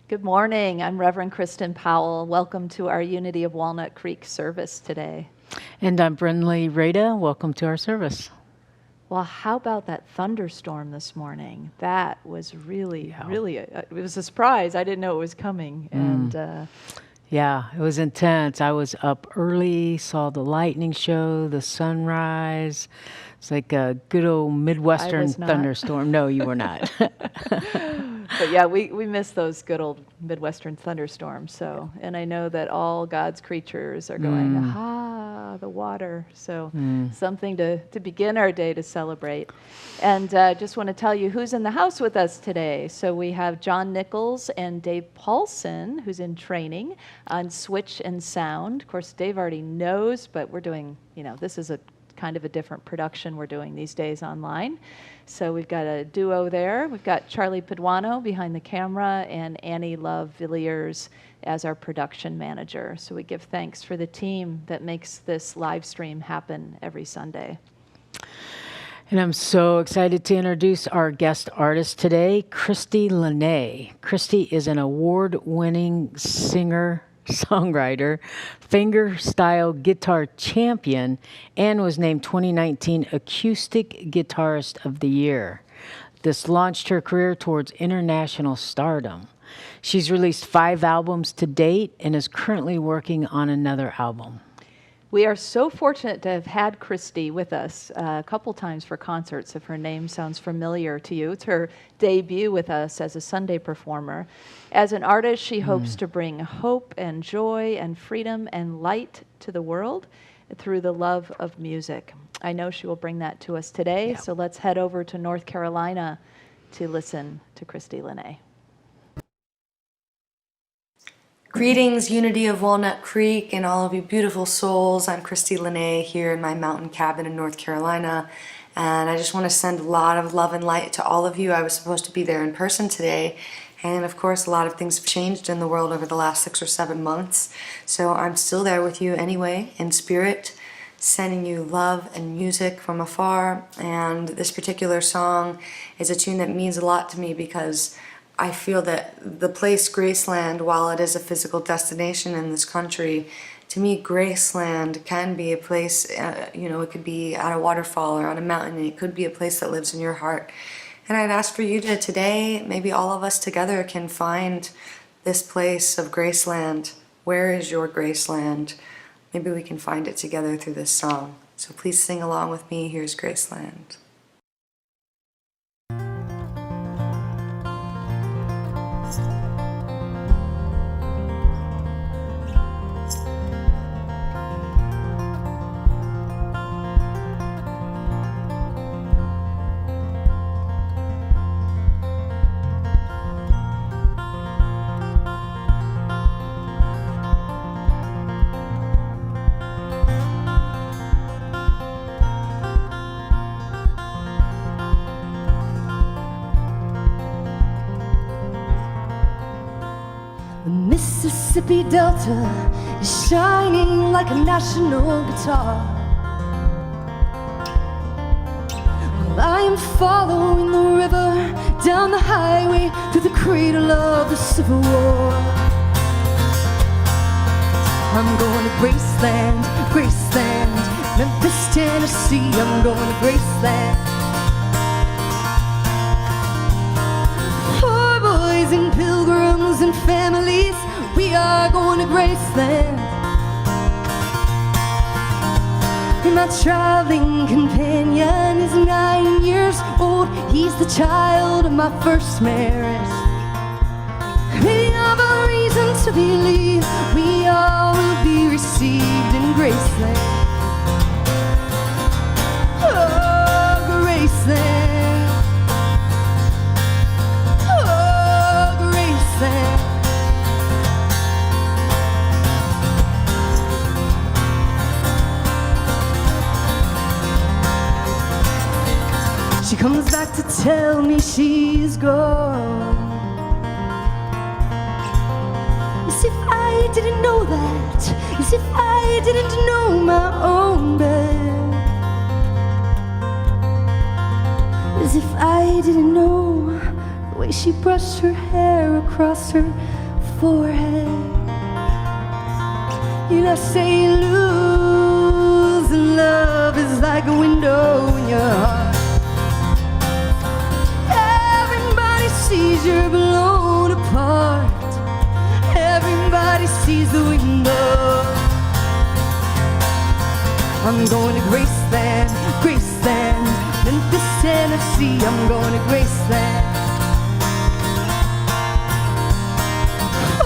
Good morning. I'm Reverend Kristen Powell. Welcome to our Unity of Walnut Creek service today. And I'm Brinley Rada. Welcome to our service. Well, how about that thunderstorm this morning? That was really, it was a surprise. I didn't know it was coming. Yeah, it was intense. I was up early, saw the lightning show, the sunrise. It's like a good old Midwestern thunderstorm. No, you were not. But yeah, we miss those good old Midwestern thunderstorms. So, and I know that all God's creatures are going, the water. So something to begin our day to celebrate. And just want to tell you who's in the house with us today. So we have John Nichols and Dave Paulson, who's in training on switch and sound. Of course, Dave already knows, but we're doing, this is a kind of a different production we're doing these days online. So we've got a duo there. We've got Charlie Paduano behind the camera and Annie Love Villiers as our production manager. So we give thanks for the team that makes this live stream happen every Sunday. And I'm so excited to introduce our guest artist today, Christie Lenée. Christie is an award-winning singer-songwriter, fingerstyle guitar champion, and was named 2019 Acoustic Guitarist of the Year. This launched her career towards international stardom. She's released 5 albums to date and is currently working on another album. We are so fortunate to have had Christie with us a couple times for concerts, if her name sounds familiar to you. It's her debut with us as a Sunday performer. As an artist, she hopes to bring hope and joy and freedom and light to the world through the love of music. I know she will bring that to us today, so let's head over to North Carolina to listen to Christie Lenée. Greetings, Unity of Walnut Creek, and all of you beautiful souls. I'm Christie Lenée here in my mountain cabin in North Carolina, and I just want to send a lot of love and light to all of you. I was supposed to be there in person today, and of course a lot of things have changed in the world over the last 6 or 7 months, so I'm still there with you anyway, in spirit, sending you love and music from afar. And this particular song is a tune that means a lot to me because I feel that the place Graceland, while it is a physical destination in this country, to me Graceland can be a place, it could be at a waterfall or on a mountain, and it could be a place that lives in your heart. And I'd ask for you to today, maybe all of us together can find this place of Graceland. Where is your Graceland? Maybe we can find it together through this song. So please sing along with me. Here's Graceland. Mississippi Delta is shining like a national guitar. While I am following the river down the highway through the cradle of the Civil War. I'm going to Graceland, Graceland, Memphis, Tennessee. I'm going to Graceland. Poor boys and pilgrims and families, we are going to Graceland. And my traveling companion is 9 years old. He's the child of my first marriage. We have a reason to believe we all will be received in Graceland. Oh, Graceland. Oh, Graceland. She comes back to tell me she's gone. As if I didn't know that, as if I didn't know my own bed, as if I didn't know the way she brushed her hair across her forehead. And I say losing love is like a window in your heart. Everybody sees you're blown apart. Everybody sees the window. I'm going to Graceland, Graceland, Memphis, Tennessee. I'm going to Graceland.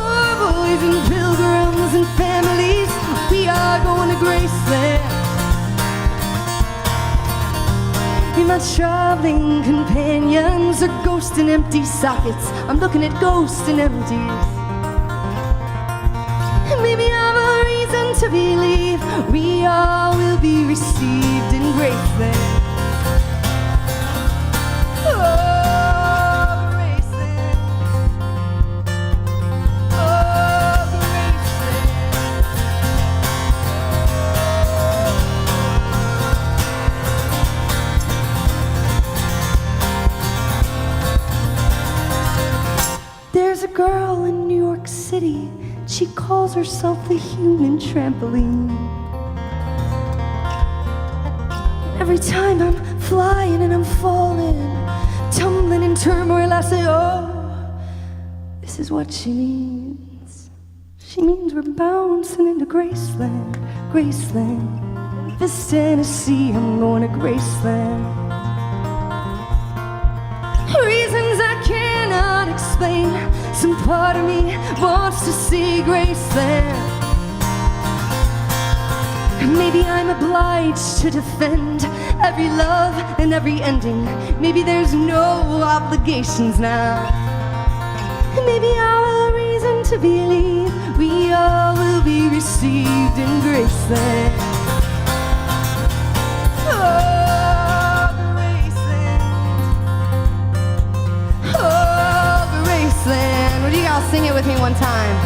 Oh, boys and pilgrims and families, we are going to Graceland. And my traveling companions are ghosts and empty sockets. I'm looking at ghosts and empties. Maybe I've a reason to believe we all will be received in Graceland. Oh, Graceland. Oh, Graceland. There's a girl in New York City. She calls herself the human trampoline. Every time I'm flying and I'm falling, tumbling in turmoil, I say, oh, this is what she means. She means we're bouncing into Graceland, Graceland. Memphis, Tennessee, I'm going to Graceland. Reasons I cannot explain. Some part of me wants to see Graceland. Maybe I'm obliged to defend every love and every ending. Maybe there's no obligations now. Maybe I'll have a reason to believe we all will be received in Graceland. Oh, Graceland. Oh, Graceland. Would you guys sing it with me one time?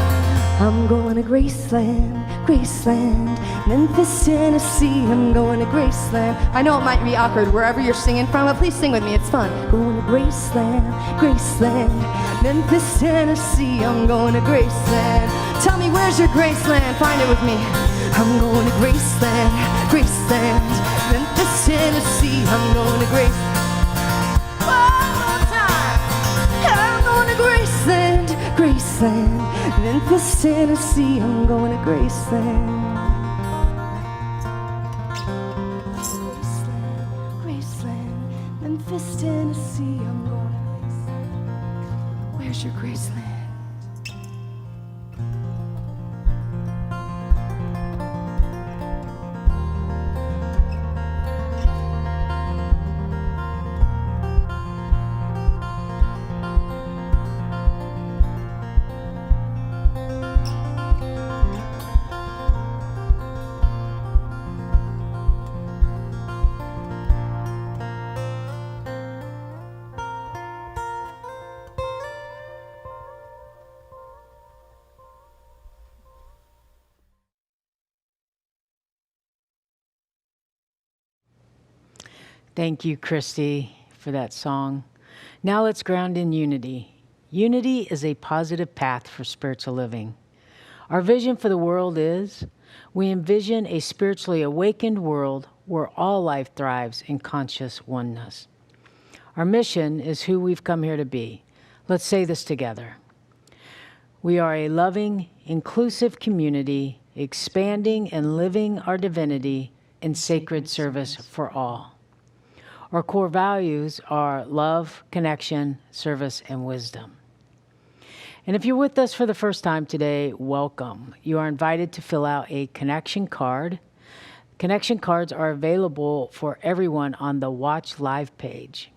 I'm going to Graceland, Graceland, Memphis, Tennessee. I'm going to Graceland. I know it might be awkward wherever you're singing from, but please sing with me, it's fun. Going to Graceland, Graceland, Memphis, Tennessee. I'm going to Graceland. Tell me, where's your Graceland? Find it with me. I'm going to Graceland, Graceland, Memphis, Tennessee. I'm going to Graceland. One more time. I'm going to Graceland, Graceland, Memphis, Tennessee. I'm going to Graceland. Graceland, Graceland, Memphis, Tennessee. I'm going to Graceland. Where's your Graceland? Thank you, Christie, for that song. Now let's ground in unity. Unity is a positive path for spiritual living. Our vision for the world is, we envision a spiritually awakened world where all life thrives in conscious oneness. Our mission is who we've come here to be. Let's say this together. We are a loving, inclusive community, expanding and living our divinity in sacred service for all. Our core values are love, connection, service, and wisdom. And if you're with us for the first time today, welcome. You are invited to fill out a connection card. Connection cards are available for everyone on the Watch Live page.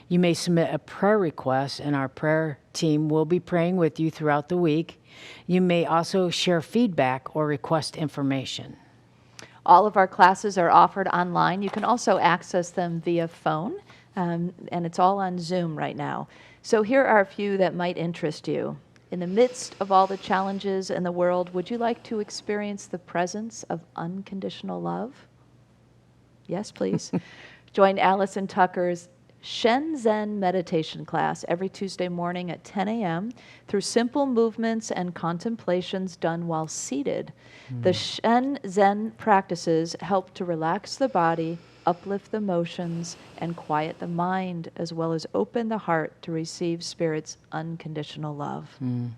You may submit a prayer request, and our prayer team will be praying with you throughout the week. You may also share feedback or request information. All of our classes are offered online. You can also access them via phone, and it's all on Zoom right now. So here are a few that might interest you. In the midst of all the challenges in the world, would you like to experience the presence of unconditional love? Yes, please. Join Allison Tucker's Shenzhen meditation class every Tuesday morning at 10 a.m. through simple movements and contemplations done while seated. The Shenzhen practices help to relax the body, uplift the emotions, and quiet the mind, as well as open the heart to receive Spirit's unconditional love. And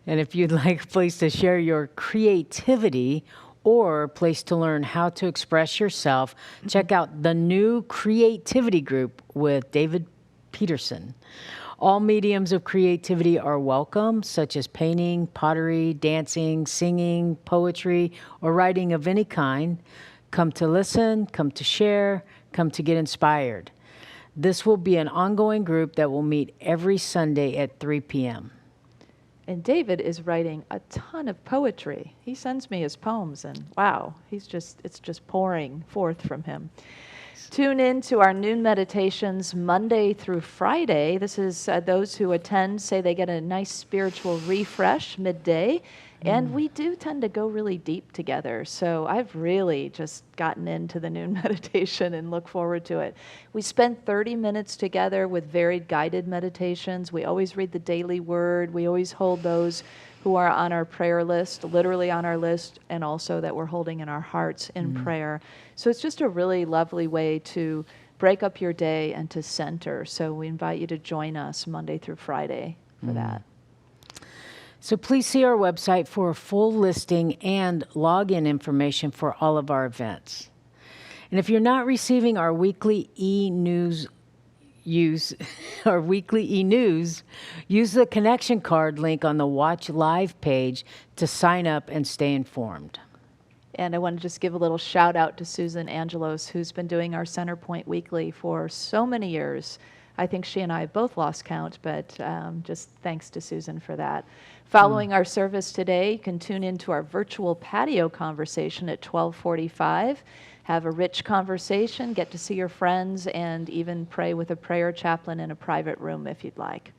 if you'd like a place to share your creativity or a place to learn how to express yourself, check out the new Creativity Group with David Peterson. All mediums of creativity are welcome, such as painting, pottery, dancing, singing, poetry, or writing of any kind. Come to listen, come to share, come to get inspired. This will be an ongoing group that will meet every Sunday at 3 p.m. And David is writing a ton of poetry. He sends me his poems, and wow, it's just pouring forth from him. Tune in to our noon meditations Monday through Friday. This is those who attend say they get a nice spiritual refresh midday. And we do tend to go really deep together. So I've really just gotten into the noon meditation and look forward to it. We spend 30 minutes together with varied guided meditations. We always read the daily word. We always hold those who are on our prayer list, literally on our list, and also that we're holding in our hearts in prayer. So it's just a really lovely way to break up your day and to center. So we invite you to join us Monday through Friday for that. So please see our website for a full listing and login information for all of our events. And if you're not receiving our weekly e-news, use the connection card link on the Watch Live page to sign up and stay informed. And I want to just give a little shout out to Susan Angelos, who's been doing our Center Point Weekly for so many years. I think she and I both lost count, but just thanks to Susan for that. Following our service today, you can tune into our virtual patio conversation at 12:45. Have a rich conversation, get to see your friends, and even pray with a prayer chaplain in a private room if you'd like.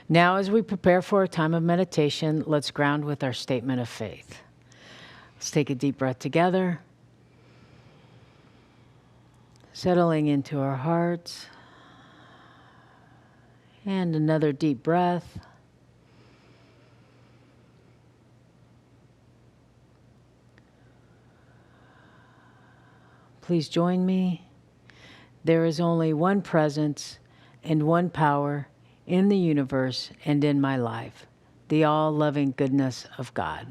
Now, as we prepare for a time of meditation, let's ground with our statement of faith. Let's take a deep breath together, settling into our hearts, and another deep breath. Please join me. There is only one presence and one power in the universe and in my life, the all-loving goodness of God.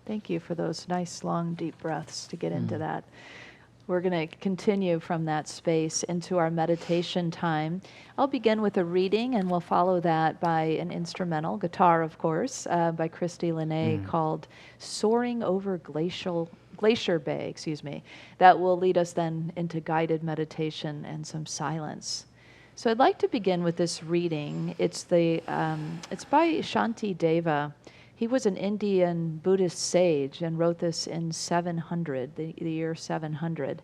Thank you for those nice, long, deep breaths to get into that. We're going to continue from that space into our meditation time. I'll begin with a reading, and we'll follow that by an instrumental, guitar, of course, by Christie Lenée, called Soaring Over Glacier Bay, that will lead us then into guided meditation and some silence. So I'd like to begin with this reading. It's by Shanti Deva. He was an Indian Buddhist sage and wrote this in 700, the year 700.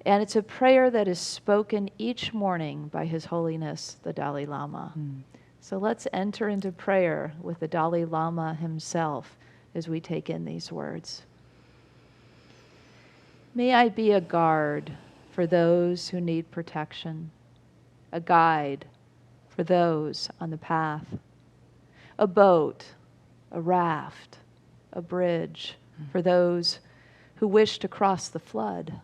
And it's a prayer that is spoken each morning by His Holiness, the Dalai Lama. So let's enter into prayer with the Dalai Lama himself as we take in these words. May I be a guard for those who need protection, a guide for those on the path, a boat, a raft, a bridge for those who wish to cross the flood.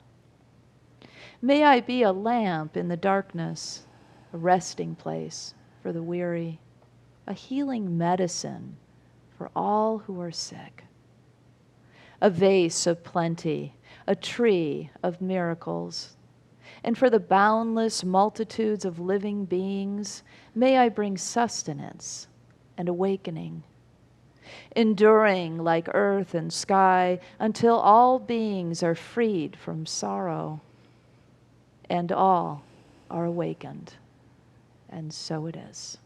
May I be a lamp in the darkness, a resting place for the weary, a healing medicine for all who are sick, a vase of plenty, a tree of miracles. And for the boundless multitudes of living beings, may I bring sustenance and awakening, enduring like earth and sky until all beings are freed from sorrow and all are awakened. And so it is.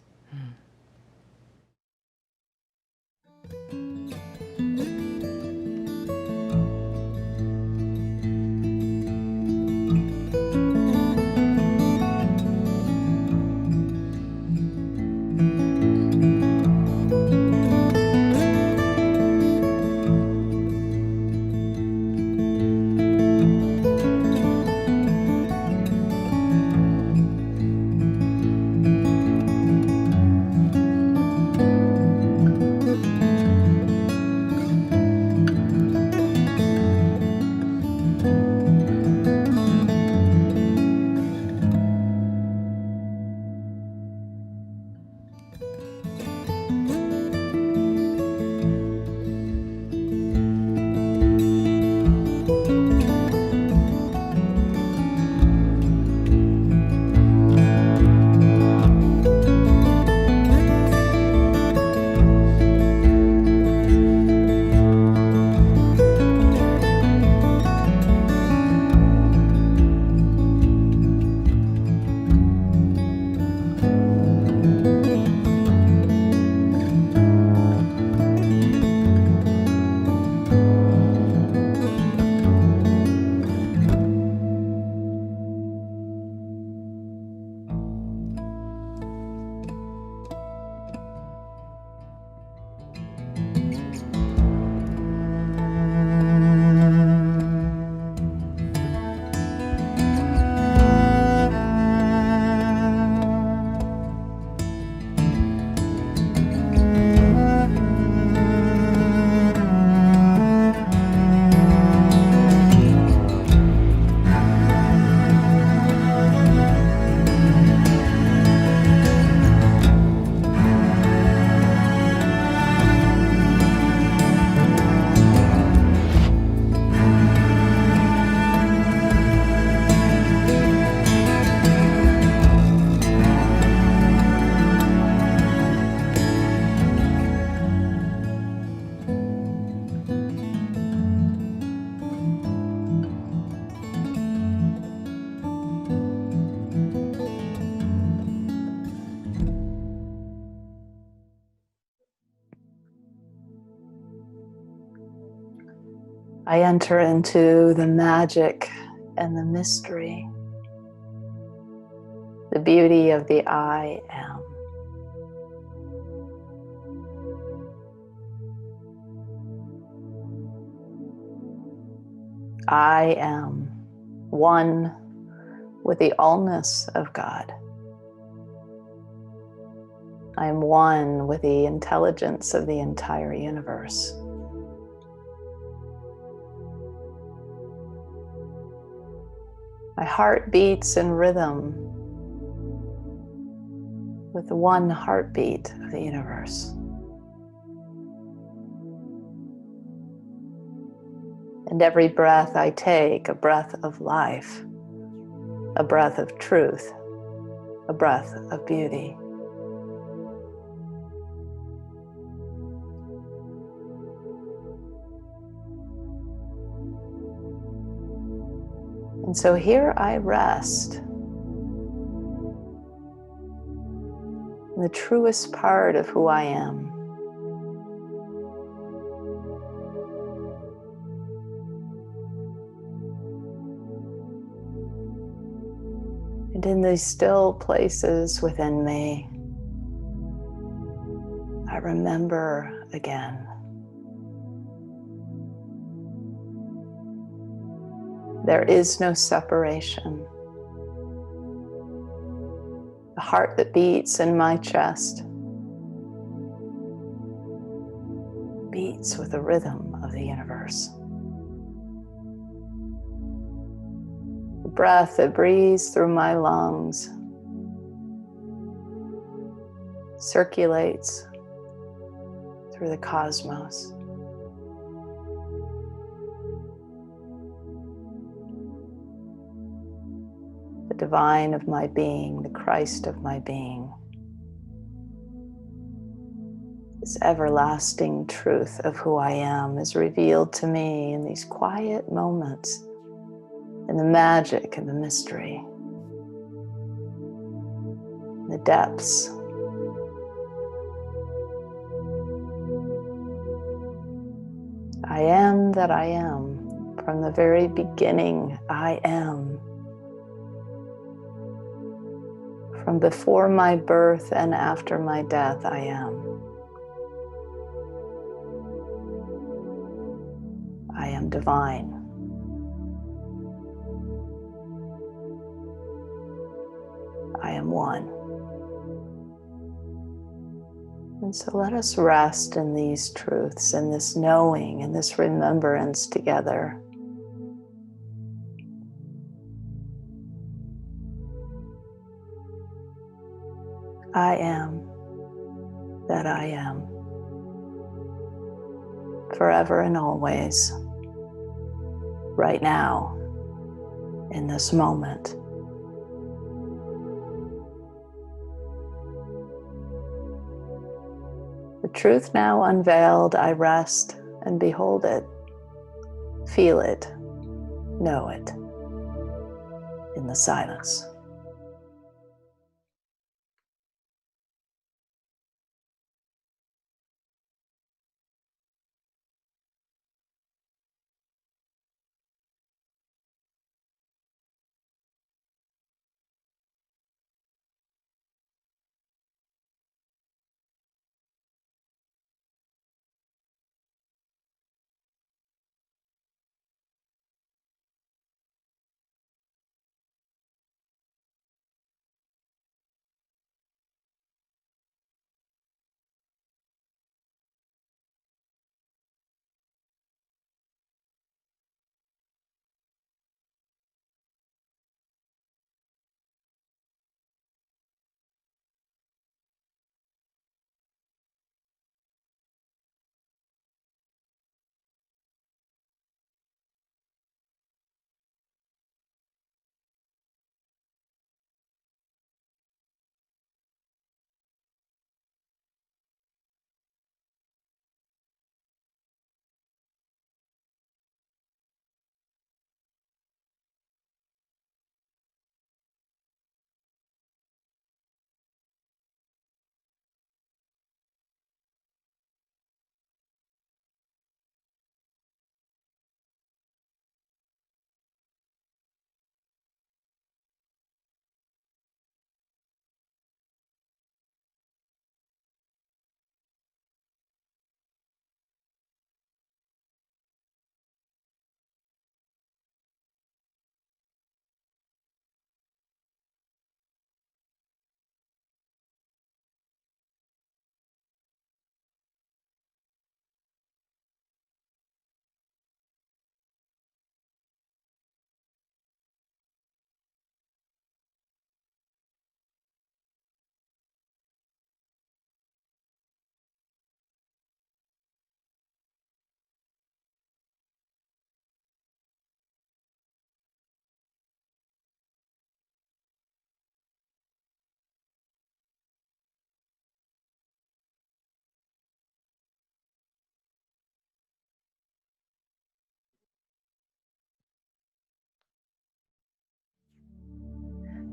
I enter into the magic and the mystery, the beauty of the I am. I am one with the allness of God. I am one with the intelligence of the entire universe. My heart beats in rhythm with the one heartbeat of the universe. And every breath I take, a breath of life, a breath of truth, a breath of beauty. And so here I rest in the truest part of who I am. And in these still places within me, I remember again. There is no separation. The heart that beats in my chest beats with the rhythm of the universe. The breath that breathes through my lungs circulates through the cosmos. The divine of my being, the Christ of my being, this everlasting truth of who I am is revealed to me in these quiet moments, in the magic and the mystery, the depths. I am that I am. From the very beginning, I am. From before my birth and after my death, I am. I am divine. I am one. And so let us rest in these truths, in this knowing, in this remembrance together. I am that I am, forever and always, right now, in this moment. The truth now unveiled, I rest and behold it, feel it, know it, in the silence.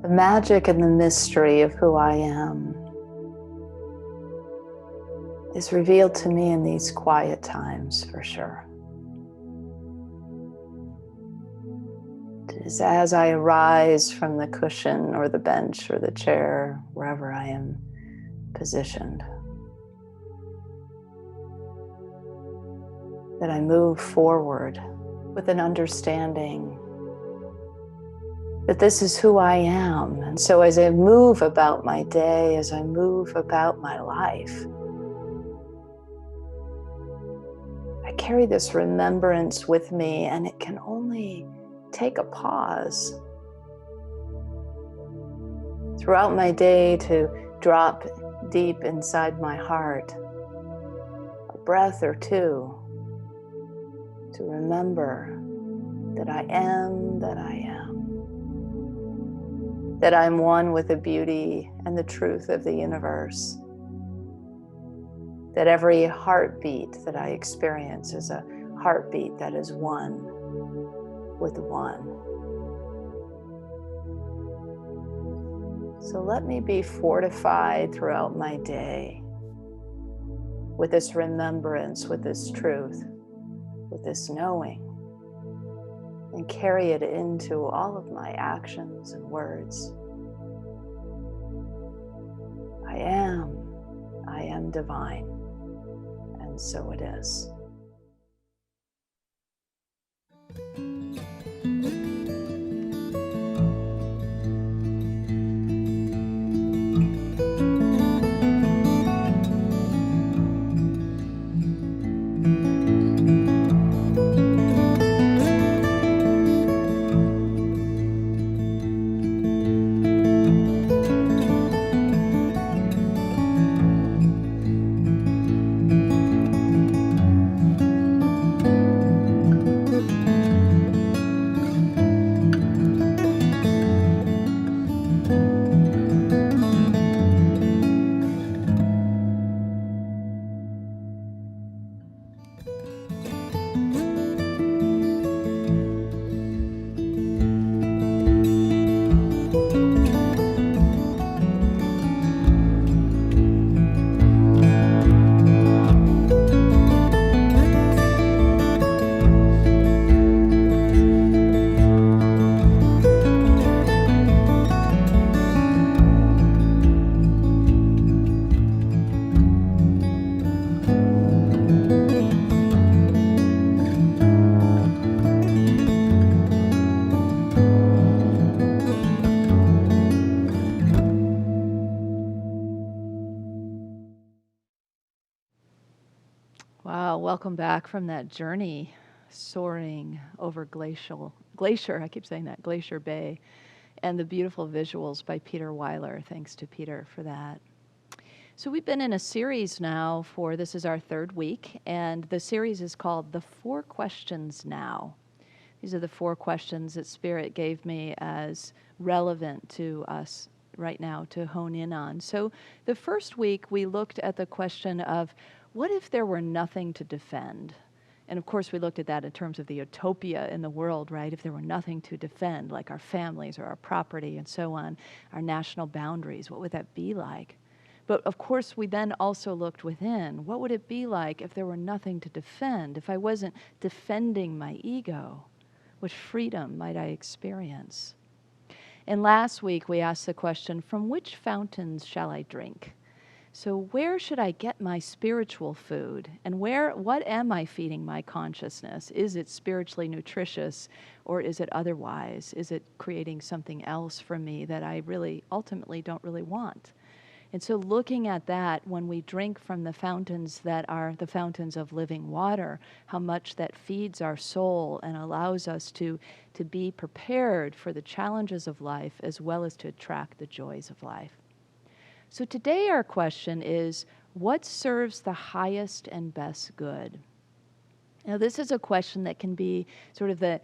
The magic and the mystery of who I am is revealed to me in these quiet times, for sure. It is as I arise from the cushion or the bench or the chair, wherever I am positioned, that I move forward with an understanding that this is who I am. And so as I move about my day, as I move about my life, I carry this remembrance with me, and it can only take a pause throughout my day to drop deep inside my heart a breath or two to remember that I am, that I am, that I'm one with the beauty and the truth of the universe, that every heartbeat that I experience is a heartbeat that is one with one. So let me be fortified throughout my day with this remembrance, with this truth, with this knowing, and carry it into all of my actions and words. I am divine, and so it is. Wow, welcome back from that journey, soaring over Glacier, I keep saying that, Glacier Bay, and the beautiful visuals by Peter Weiler. Thanks to Peter for that. So we've been in a series now this is our third week, and the series is called The 4 Questions Now. These are the 4 questions that Spirit gave me as relevant to us right now to hone in on. So the first week we looked at the question of, what if there were nothing to defend? And of course, we looked at that in terms of the utopia in the world, right? If there were nothing to defend, like our families or our property and so on, our national boundaries, what would that be like? But of course, we then also looked within. What would it be like if there were nothing to defend? If I wasn't defending my ego, what freedom might I experience? And last week, we asked the question, from which fountains shall I drink? So where should I get my spiritual food? And what am I feeding my consciousness? Is it spiritually nutritious, or is it otherwise? Is it creating something else for me that I really ultimately don't really want? And so looking at that, when we drink from the fountains that are the fountains of living water, how much that feeds our soul and allows us to be prepared for the challenges of life as well as to attract the joys of life. So today our question is, what serves the highest and best good? Now this is a question that can be sort of the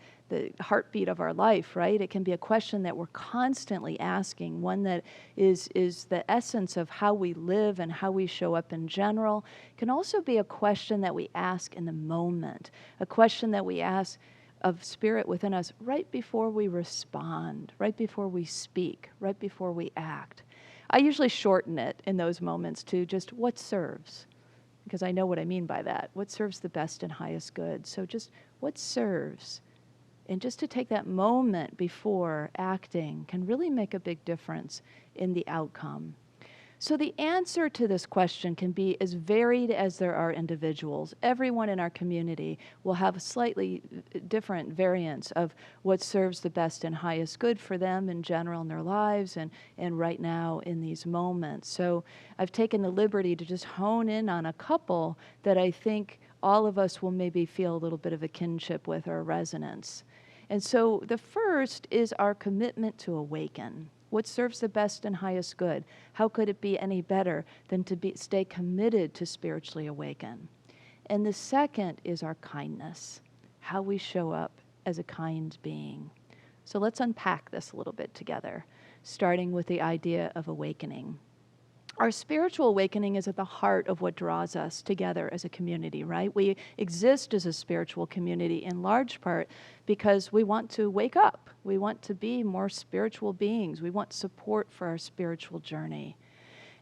heartbeat of our life, right? It can be a question that we're constantly asking, one that is the essence of how we live and how we show up in general. It can also be a question that we ask in the moment, a question that we ask of spirit within us right before we respond, right before we speak, right before we act. I usually shorten it in those moments to just what serves, because I know what I mean by that. What serves the best and highest good? So just what serves. And just to take that moment before acting can really make a big difference in the outcome. So the answer to this question can be as varied as there are individuals. Everyone in our community will have a slightly different variants of what serves the best and highest good for them in general in their lives and right now in these moments. So I've taken the liberty to just hone in on a couple that I think all of us will maybe feel a little bit of a kinship with or a resonance. And so the first is our commitment to awaken. What serves the best and highest good? How could it be any better than to stay committed to spiritually awaken? And the second is our kindness, how we show up as a kind being. So let's unpack this a little bit together, starting with the idea of awakening. Our spiritual awakening is at the heart of what draws us together as a community, right? We exist as a spiritual community in large part because we want to wake up. We want to be more spiritual beings. We want support for our spiritual journey.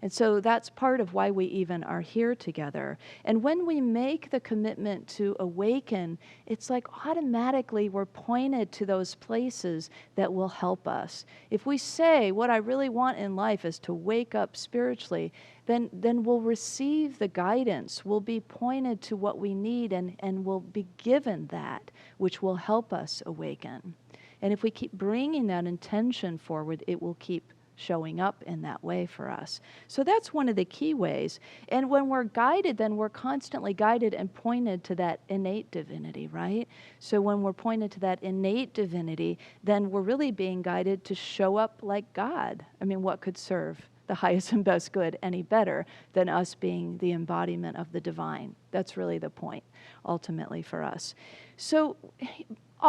And so that's part of why we even are here together. And when we make the commitment to awaken, it's like automatically we're pointed to those places that will help us. If we say what I really want in life is to wake up spiritually, then we'll receive the guidance. We'll be pointed to what we need and we'll be given that, which will help us awaken. And if we keep bringing that intention forward, it will keep showing up in that way for us. So that's one of the key ways. And when we're guided, then we're constantly guided and pointed to that innate divinity, right? So when we're pointed to that innate divinity, then we're really being guided to show up like God. I mean, what could serve the highest and best good any better than us being the embodiment of the divine? That's really the point, ultimately, for us. So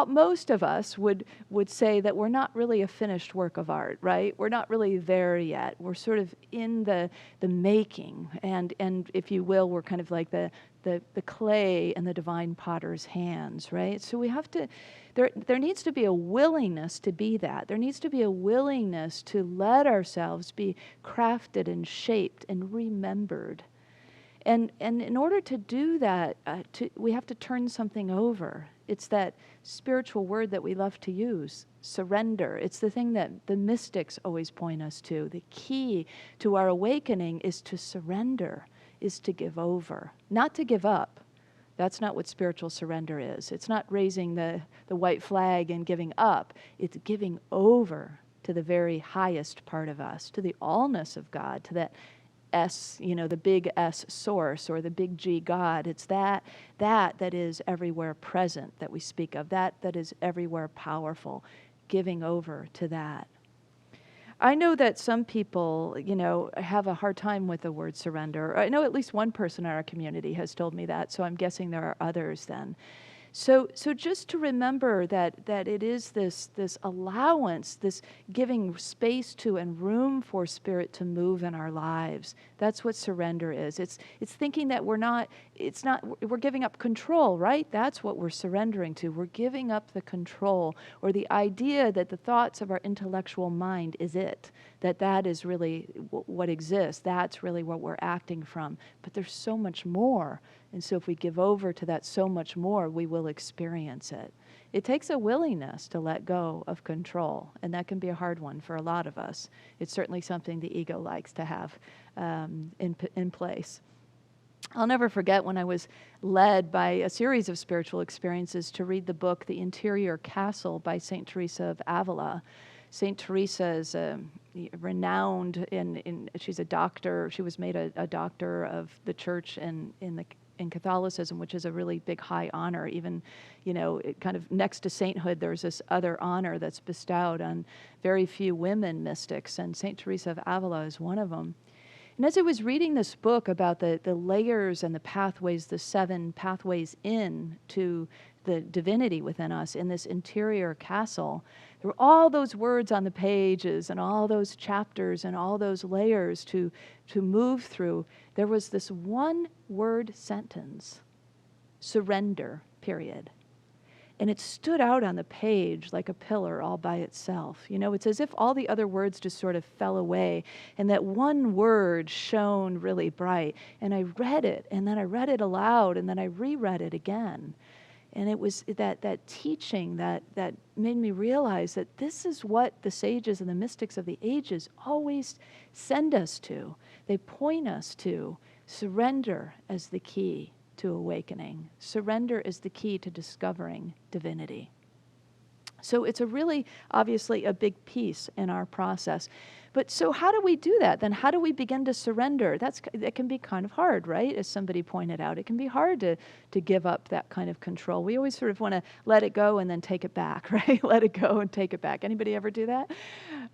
most of us would say that we're not really a finished work of art, right? We're not really there yet. We're sort of in the making, and if you will, we're kind of like the clay in the divine potter's hands, right? So we have to, there needs to be a willingness to be that. There needs to be a willingness to let ourselves be crafted and shaped and remembered. And in order to do that, we have to turn something over. It's that spiritual word that we love to use, surrender. It's the thing that the mystics always point us to. The key to our awakening is to surrender, is to give over, not to give up. That's not what spiritual surrender is. It's not raising the white flag and giving up. It's giving over to the very highest part of us, to the allness of God, to that S, the big S source or the big G God. It's that is everywhere present that we speak of, that is everywhere powerful, giving over to that. I know that some people, have a hard time with the word surrender. I know at least one person in our community has told me that, so I'm guessing there are others then. So just to remember that it is this allowance, this giving space to and room for spirit to move in our lives. That's what surrender is. It's thinking that we're giving up control, right? That's what we're surrendering to. We're giving up the control or the idea that the thoughts of our intellectual mind is it, that is really what exists. That's really what we're acting from. But there's so much more. And so if we give over to that so much more, we will experience it. It takes a willingness to let go of control, and that can be a hard one for a lot of us. It's certainly something the ego likes to have in place. I'll never forget when I was led by a series of spiritual experiences to read the book The Interior Castle by St. Teresa of Avila. St. Teresa is renowned she's a doctor. She was made a doctor of the church in Catholicism, which is a really big high honor. Even, kind of next to sainthood, there's this other honor that's bestowed on very few women mystics, and St. Teresa of Avila is one of them. And as I was reading this book about the layers and the pathways, the 7 pathways in to the divinity within us in this interior castle, there were all those words on the pages and all those chapters and all those layers to move through. There was this one word sentence, surrender, period. And it stood out on the page like a pillar all by itself. You know, it's as if all the other words just sort of fell away, and that one word shone really bright. And I read it, and then I read it aloud, and then I reread it again. And it was that teaching that made me realize that this is what the sages and the mystics of the ages always send us to. They point us to surrender as the key to awakening. Surrender is the key to discovering divinity. So it's a really, obviously, a big piece in our process. But so how do we do that? Then how do we begin to surrender? That can be kind of hard, right? As somebody pointed out, it can be hard to give up that kind of control. We always sort of want to let it go and then take it back, right? Let it go and take it back. Anybody ever do that?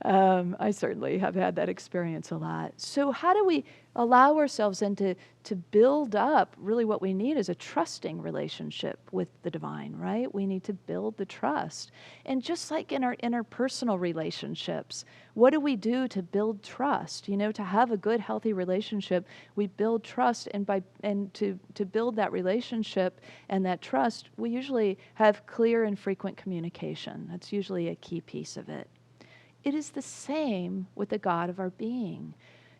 I certainly have had that experience a lot. So how do we allow ourselves then to build up? Really what we need is a trusting relationship with the divine, right? We need to build the trust. And just like in our interpersonal relationships, what do we do to build trust? You know, to have a good, healthy relationship, we build trust, and to build that relationship and that trust, we usually have clear and frequent communication. That's usually a key piece of it. It is the same with the God of our being.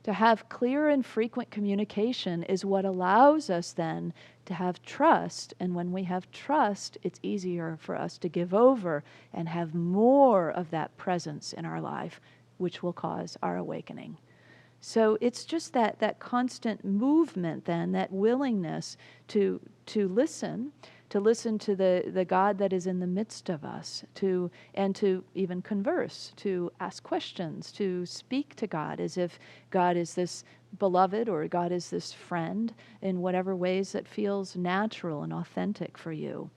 To have clear and frequent communication is what allows us then to have trust. And when we have trust, it's easier for us to give over and have more of that presence in our life, which will cause our awakening. So it's just that constant movement then, that willingness to listen to the God that is in the midst of us, and to even converse, to ask questions, to speak to God as if God is this beloved or God is this friend in whatever ways that feels natural and authentic for you.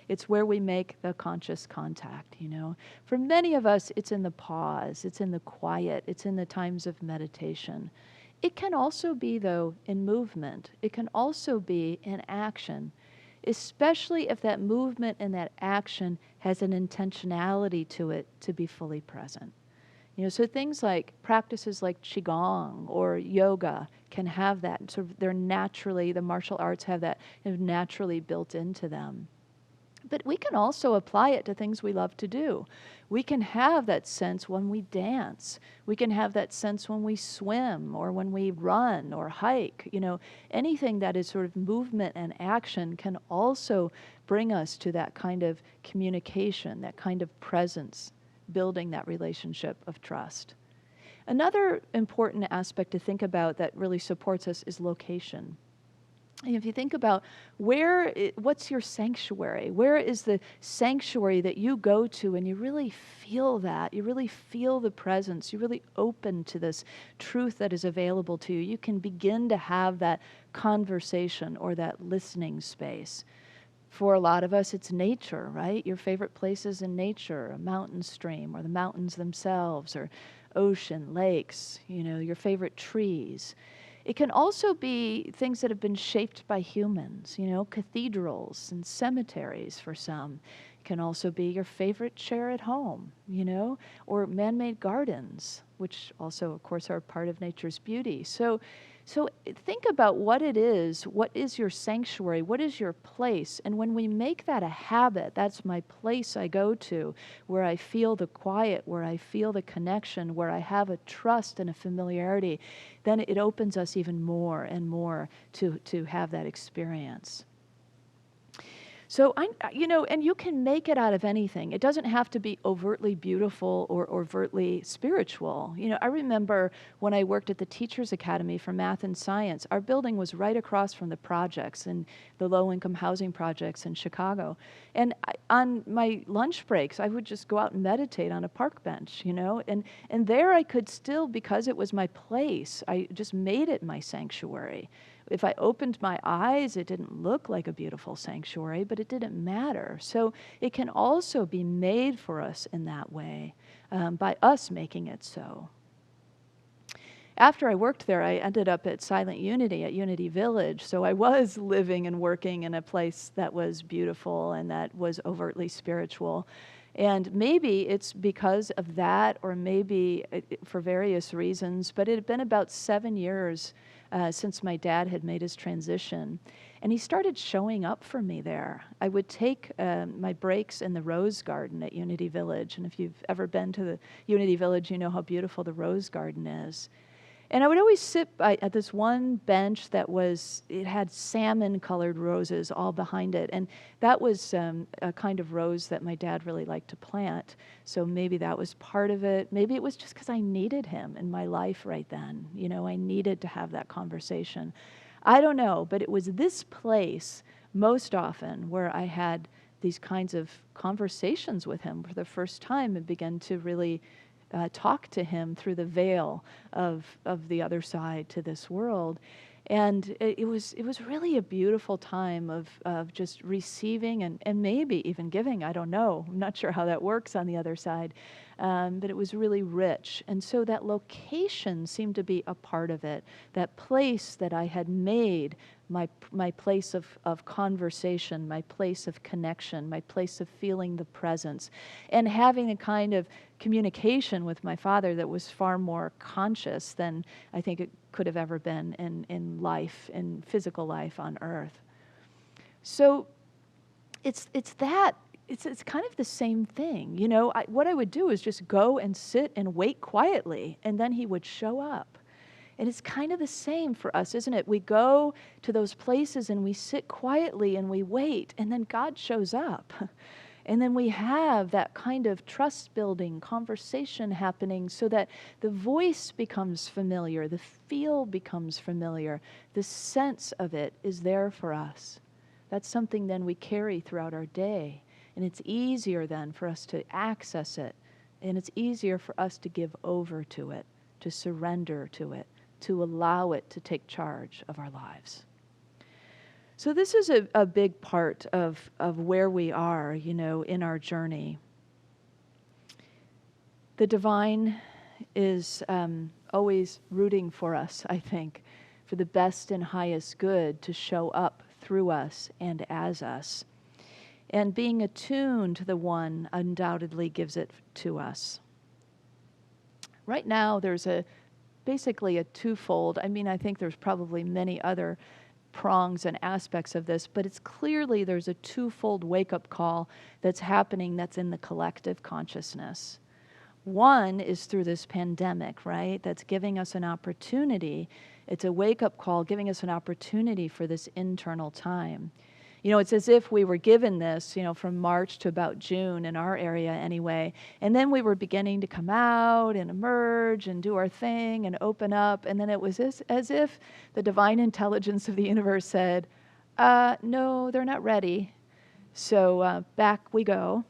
It's where we make the conscious contact, you know. For many of us, it's in the pause, it's in the quiet, it's in the times of meditation. It can also be, though, in movement. It can also be in action, especially if that movement and that action has an intentionality to it to be fully present. You know, so things like practices like Qigong or yoga can have that. So they're naturally, the martial arts have that naturally built into them. But we can also apply it to things we love to do. We can have that sense when we dance. We can have that sense when we swim or when we run or hike. You know, anything that is sort of movement and action can also bring us to that kind of communication, that kind of presence, building that relationship of trust. Another important aspect to think about that really supports us is location. If you think about what's your sanctuary? Where is the sanctuary that you go to and you really feel that? You really feel the presence. You're really open to this truth that is available to you. You can begin to have that conversation or that listening space. For a lot of us, it's nature, right? Your favorite places in nature, a mountain stream or the mountains themselves or ocean, lakes, you know, your favorite trees. It can also be things that have been shaped by humans, you know, cathedrals and cemeteries for some. It can also be your favorite chair at home, you know, or man-made gardens, which also, of course, are part of nature's beauty. So think about what it is. What is your sanctuary? What is your place? And when we make that a habit, that's my place I go to, where I feel the quiet, where I feel the connection, where I have a trust and a familiarity, then it opens us even more and more to have that experience. So, and you can make it out of anything. It doesn't have to be overtly beautiful or overtly spiritual. You know, I remember when I worked at the Teachers Academy for Math and Science, our building was right across from the projects and the low-income housing projects in Chicago. And on my lunch breaks, I would just go out and meditate on a park bench, you know, and there I could still, because it was my place, I just made it my sanctuary. If I opened my eyes, it didn't look like a beautiful sanctuary, but it didn't matter. So it can also be made for us in that way, by us making it so. After I worked there, I ended up at Silent Unity at Unity Village. So I was living and working in a place that was beautiful and that was overtly spiritual. And maybe it's because of that, or maybe for various reasons, but it had been about 7 years since my dad had made his transition. And he started showing up for me there. I would take my breaks in the Rose Garden at Unity Village. And if you've ever been to the Unity Village, you know how beautiful the Rose Garden is. And I would always sit at this one bench it had salmon-colored roses all behind it. And that was a kind of rose that my dad really liked to plant. So maybe that was part of it. Maybe it was just because I needed him in my life right then. You know, I needed to have that conversation. I don't know, but it was this place most often where I had these kinds of conversations with him for the first time and began to really talk to him through the veil of the other side to this world. And it was really a beautiful time of just receiving and maybe even giving. I don't know. I'm not sure how that works on the other side. But it was really rich. And so that location seemed to be a part of it. That place that I had made my place of conversation, my place of connection, my place of feeling the presence, and having a kind of communication with my father that was far more conscious than I think it could have ever been in life, in physical life on earth. So it's kind of the same thing. You know, what I would do is just go and sit and wait quietly, and then he would show up. And it's kind of the same for us, isn't it? We go to those places and we sit quietly and we wait, and then God shows up. And then we have that kind of trust-building conversation happening so that the voice becomes familiar, the feel becomes familiar, the sense of it is there for us. That's something then we carry throughout our day. And it's easier then for us to access it. And it's easier for us to give over to it, to surrender to it, to allow it to take charge of our lives. So this is a big part of where we are, you know, in our journey. The divine is always rooting for us, I think, for the best and highest good to show up through us and as us. And being attuned to the one undoubtedly gives it to us. Right now, there's basically a twofold. I mean, I think there's probably many other prongs and aspects of this, but it's clearly there's a twofold wake-up call that's happening that's in the collective consciousness. One is through this pandemic, right? That's giving us an opportunity. It's a wake-up call giving us an opportunity for this internal time. You know, it's as if we were given this, you know, from March to about June in our area anyway, and then we were beginning to come out and emerge and do our thing and open up, and then it was as if the divine intelligence of the universe said, no, they're not ready. So back we go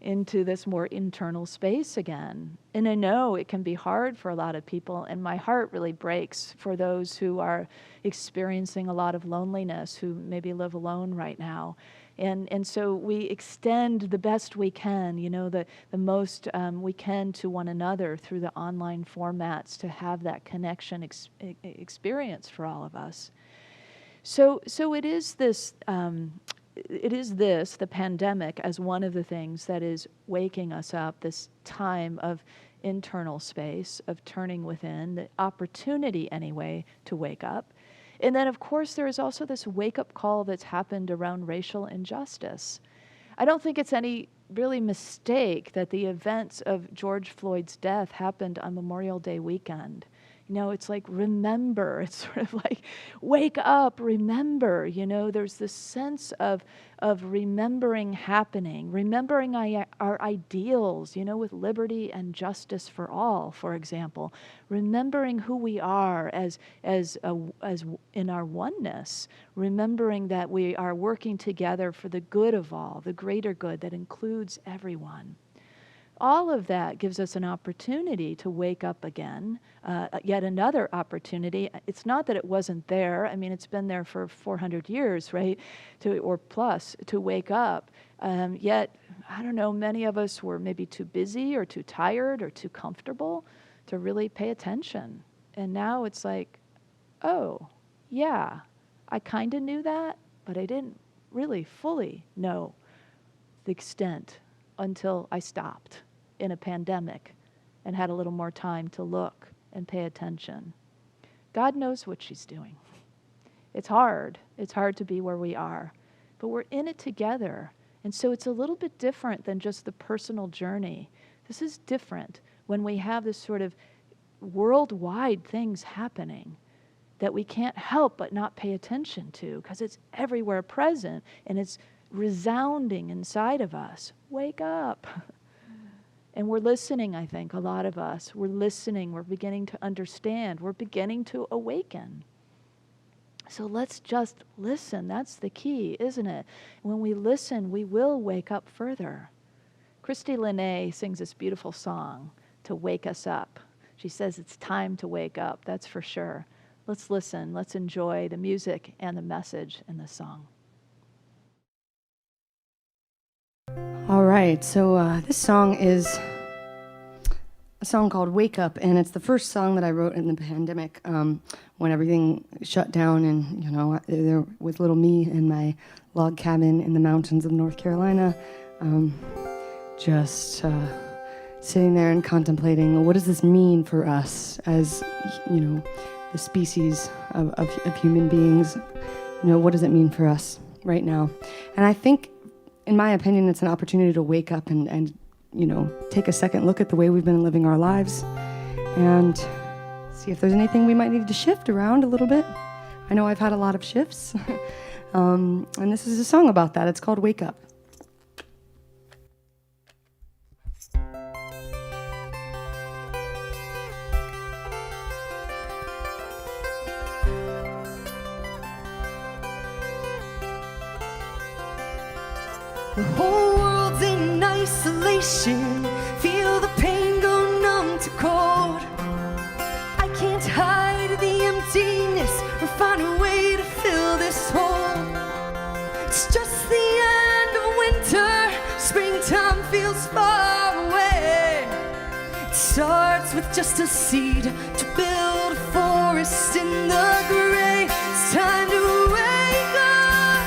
into this more internal space again. And I know it can be hard for a lot of people, and my heart really breaks for those who are experiencing a lot of loneliness, who maybe live alone right now. And so we extend the best we can, you know, the most we can to one another through the online formats to have that connection experience for all of us. So it is this, the pandemic, as one of the things that is waking us up, this time of internal space, of turning within, the opportunity anyway to wake up. And then, of course, there is also this wake-up call that's happened around racial injustice. I don't think it's any really mistake that the events of George Floyd's death happened on Memorial Day weekend. You know, it's like, remember. It's sort of like, wake up, remember. You know, there's this sense of remembering happening, remembering our ideals, you know, with liberty and justice for all, for example. Remembering who we are as in our oneness. Remembering that we are working together for the good of all, the greater good that includes everyone. All of that gives us an opportunity to wake up again, yet another opportunity. It's not that it wasn't there. I mean, it's been there for 400 years, right, or plus, to wake up. Yet, I don't know, many of us were maybe too busy or too tired or too comfortable to really pay attention. And now it's like, oh, yeah, I kind of knew that, but I didn't really fully know the extent until I stopped in a pandemic and had a little more time to look and pay attention. God knows what she's doing. It's hard. It's hard to be where we are. But we're in it together. And so it's a little bit different than just the personal journey. This is different when we have this sort of worldwide things happening that we can't help but not pay attention to because it's everywhere present and it's resounding inside of us. Wake up. And we're listening, I think, a lot of us. We're listening. We're beginning to understand. We're beginning to awaken. So let's just listen. That's the key, isn't it? When we listen, we will wake up further. Christie Lenée sings this beautiful song to wake us up. She says it's time to wake up, that's for sure. Let's listen. Let's enjoy the music and the message in the song. All right, so this song is a song called Wake Up, and it's the first song that I wrote in the pandemic when everything shut down, and, you know, there was little me in my log cabin in the mountains of North Carolina, just sitting there and contemplating, well, what does this mean for us as, you know, the species of human beings? You know, what does it mean for us right now? And I think, in my opinion, it's an opportunity to wake up and you know, take a second look at the way we've been living our lives and see if there's anything we might need to shift around a little bit. I know I've had a lot of shifts, and this is a song about that. It's called Wake Up. The whole world's in isolation. Feel the pain go numb to cold. I can't hide the emptiness or find a way to fill this hole. It's just the end of winter. Springtime feels far away. It starts with just a seed to build a forest in the gray. It's time to wake up.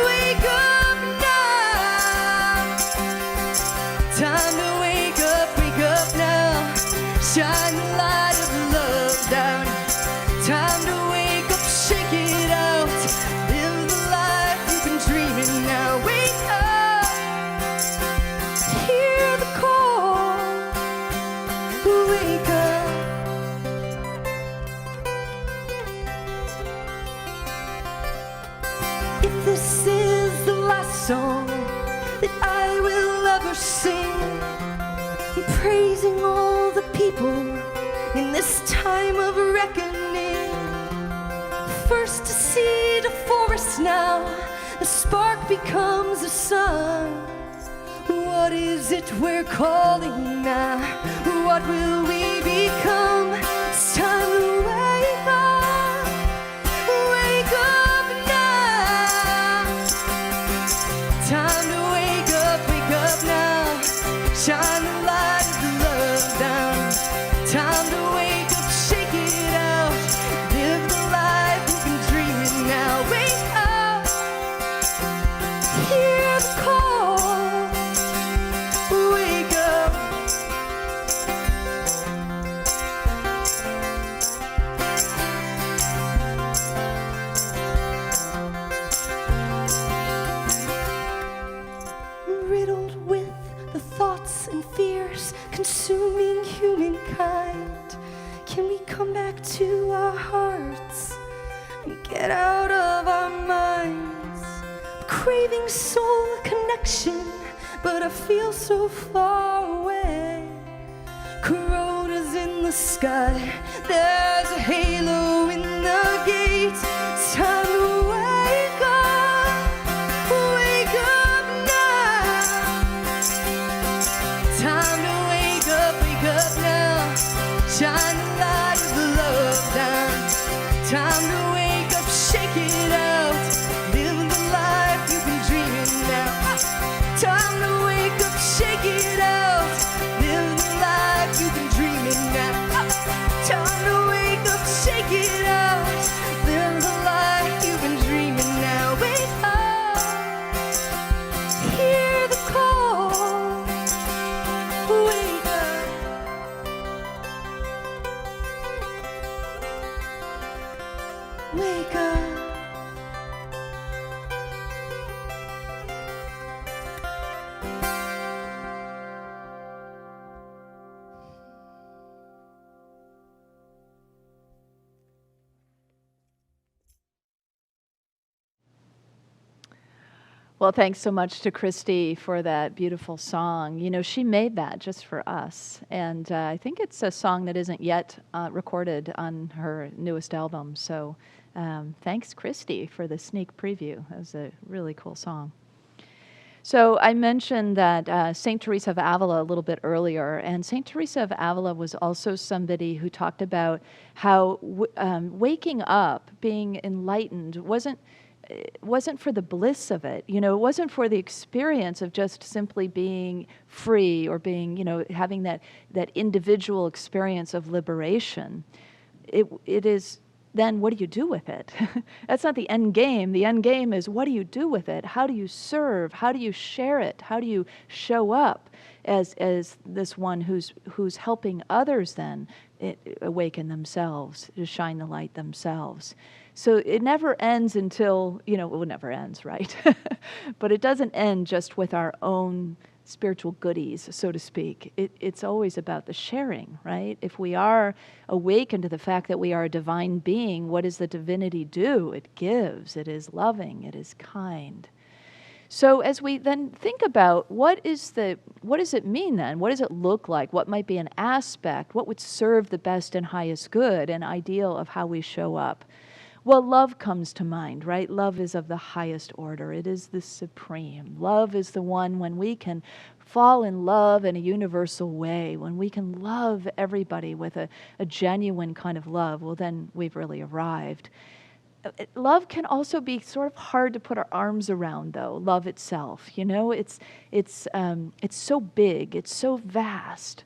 Wake up. Time to wake up now. Shine the light of love down. Time to wake up, shake it out. Live the life you've been dreaming now. Wake up, hear the call. Wake up. If this is the last song that I will ever sing, I'm praising all the people in this time of reckoning. First a seed, a forest now, the spark becomes a sun. What is it we're calling now? What will we become? It's time to wake up. Wake up now. Time to wake up now. Shine the light of love down. Time to wake up, shake it out. Live the life you've been dreaming now. Wake up, hear the call. Wake up. Riddled with the thoughts and fears consuming humankind, can we come back to our hearts and get out of our minds? Craving soul connection, but I feel so far away. Coronas in the sky, there's a halo in the gates. It's time to wake up. Wake up now. Time to wake up now. Shine the light of love down. Time to wake up, shake it out. Live the life you've been dreaming now. Time to wake up, shake it out. Live the life you've been dreaming now. Time to wake up, shake it out. Live the life you've been dreaming now. Wake up, hear the call. Wake up. wake up. Well, thanks so much to Christie for that beautiful song. You know, she made that just for us. And I think it's a song that isn't yet recorded on her newest album. So thanks, Christie, for the sneak preview. That was a really cool song. So I mentioned that St. Teresa of Avila a little bit earlier, and St. Teresa of Avila was also somebody who talked about how waking up, being enlightened, wasn't for the bliss of it. You know, it wasn't for the experience of just simply being free or being, you know, having that individual experience of liberation. It is then, what do you do with it? That's not the end game. The end game is, what do you do with it? How do you serve? How do you share it? How do you show up as this one who's helping others then awaken themselves, to shine the light themselves? So it never ends until, you know, well, it never ends, right? But it doesn't end just with our own spiritual goodies, so to speak. It's always about the sharing, right? If we are awakened to the fact that we are a divine being, what does the divinity do? It gives, it is loving, it is kind. So as we then think about what does it mean then? What does it look like? What might be an aspect? What would serve the best and highest good and ideal of how we show up? Well, love comes to mind, right? Love is of the highest order. It is the supreme. Love is the one when we can fall in love in a universal way, when we can love everybody with a genuine kind of love, well, then we've really arrived. Love can also be sort of hard to put our arms around, though, love itself. You know, it's so big, it's so vast.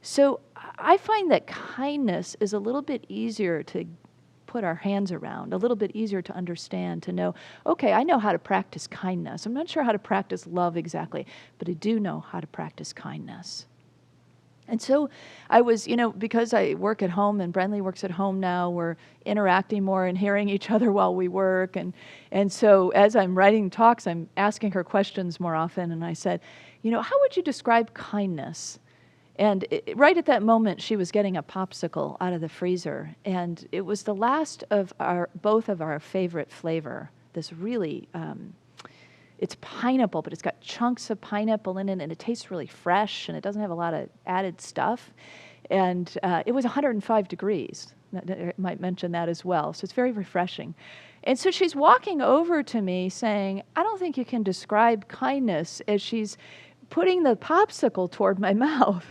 So I find that kindness is a little bit easier to put our hands around, a little bit easier to understand, to know, okay, I know how to practice kindness. I'm not sure how to practice love exactly, but I do know how to practice kindness. And so I was, you know, because I work at home and Brenly works at home now, we're interacting more and hearing each other while we work. And so as I'm writing talks, I'm asking her questions more often. And I said, you know, how would you describe kindness? And right at that moment, she was getting a popsicle out of the freezer. And it was the last of both of our favorite flavor, this really, it's pineapple, but it's got chunks of pineapple in it, and it tastes really fresh, and it doesn't have a lot of added stuff. And it was 105 degrees. I might mention that as well. So it's very refreshing. And so she's walking over to me saying, I don't think you can describe kindness, as she's putting the popsicle toward my mouth.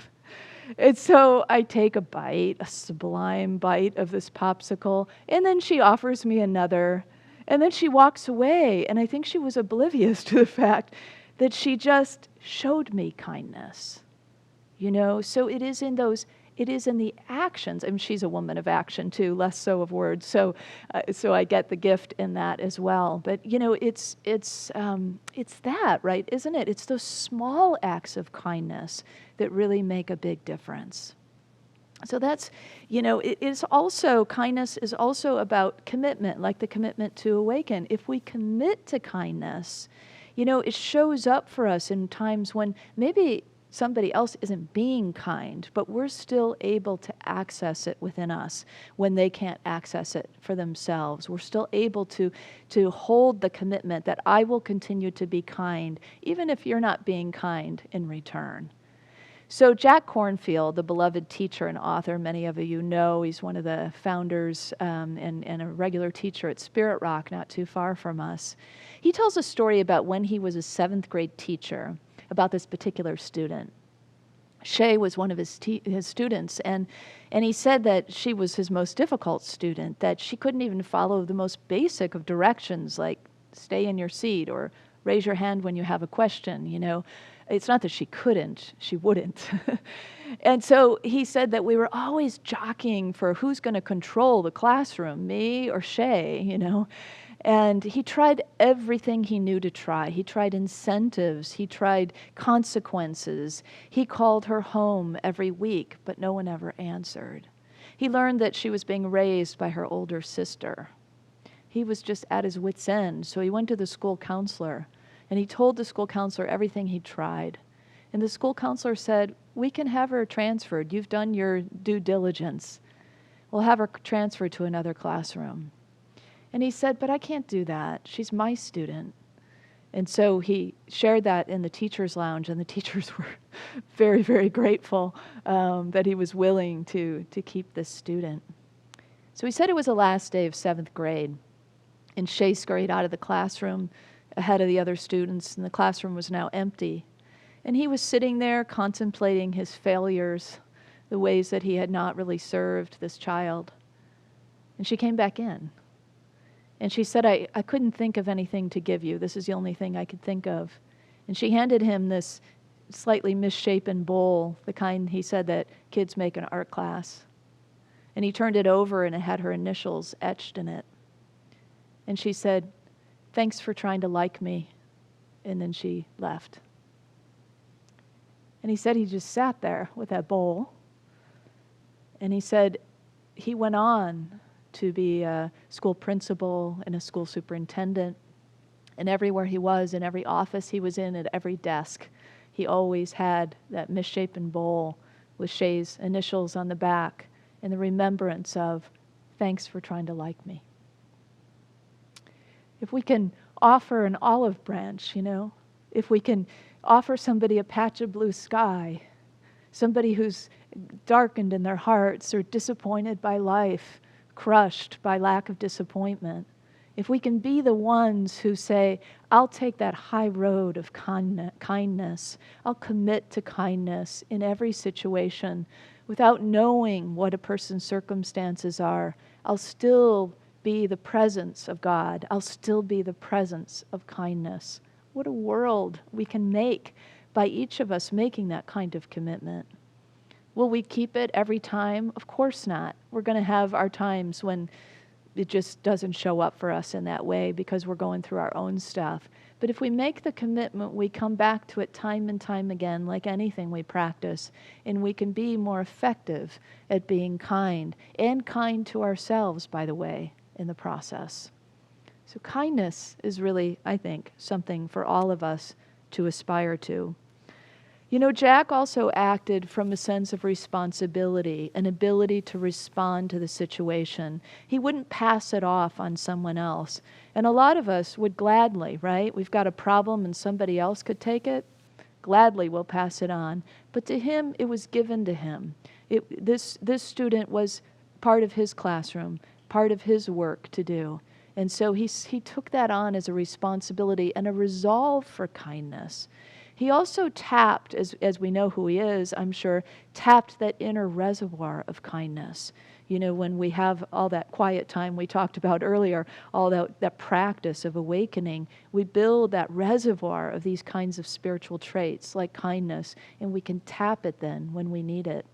And so I take a bite, a sublime bite of this popsicle, and then she offers me another, and then she walks away. And I think she was oblivious to the fact that she just showed me kindness. You know, so it is in the actions. I mean, she's a woman of action too, less so of words. So I get the gift in that as well. But you know, it's that, right? Isn't it? It's those small acts of kindness that really make a big difference. So that's, you know, kindness is also about commitment, like the commitment to awaken. If we commit to kindness, you know, it shows up for us in times when maybe somebody else isn't being kind, but we're still able to access it within us when they can't access it for themselves. We're still able to hold the commitment that I will continue to be kind, even if you're not being kind in return. So Jack Kornfield, the beloved teacher and author, many of you know, he's one of the founders and a regular teacher at Spirit Rock, not too far from us. He tells a story about when he was a 7th grade teacher, about this particular student. Shay was one of his students, and he said that she was his most difficult student, that she couldn't even follow the most basic of directions, like stay in your seat or raise your hand when you have a question, you know. It's not that she couldn't, she wouldn't. And so he said that we were always jockeying for who's going to control the classroom, me or Shay, you know. And he tried everything he knew to try. He tried incentives. He tried consequences. He called her home every week, but no one ever answered. He learned that she was being raised by her older sister. he was just at his wit's end. So he went to the school counselor, and he told the school counselor everything he'd tried. And the school counselor said, "We can have her transferred. You've done your due diligence. We'll have her transferred to another classroom." And he said, "But I can't do that. She's my student." And so he shared that in the teacher's lounge, and the teachers were very, very grateful that he was willing to keep this student. So he said it was the last day of 7th grade, and Shay scurried out of the classroom ahead of the other students, and the classroom was now empty. And he was sitting there contemplating his failures, the ways that he had not really served this child. And she came back in. And she said, I couldn't think of anything to give you. This is the only thing I could think of. And she handed him this slightly misshapen bowl, the kind, he said, that kids make in art class. And he turned it over, and it had her initials etched in it. And she said, "Thanks for trying to like me." And then she left. And he said he just sat there with that bowl. And he said he went on to be a school principal and a school superintendent. And everywhere he was, in every office he was in, at every desk, he always had that misshapen bowl with Shay's initials on the back and the remembrance of, "Thanks for trying to like me." If we can offer an olive branch, if we can offer somebody a patch of blue sky, somebody who's darkened in their hearts or disappointed by life, crushed by lack of disappointment, if we can be the ones who say, "I'll take that high road of kindness, I'll commit to kindness in every situation, without knowing what a person's circumstances are, I'll still be the presence of God, I'll still be the presence of kindness." What a world we can make by each of us making that kind of commitment. Will we keep it every time? Of course not. We're going to have our times when it just doesn't show up for us in that way because we're going through our own stuff. But if we make the commitment, we come back to it time and time again, like anything we practice, and we can be more effective at being kind, and kind to ourselves, by the way, in the process. So kindness is really, I think, something for all of us to aspire to. Jack also acted from a sense of responsibility, an ability to respond to the situation. He wouldn't pass it off on someone else. And a lot of us would gladly, right? We've got a problem and somebody else could take it. Gladly we'll pass it on. But to him, it was given to him. This student was part of his classroom, part of his work to do. And so he took that on as a responsibility and a resolve for kindness. He also tapped, as we know who he is, I'm sure, tapped that inner reservoir of kindness. When we have all that quiet time we talked about earlier, all that practice of awakening, we build that reservoir of these kinds of spiritual traits like kindness, and we can tap it then when we need it.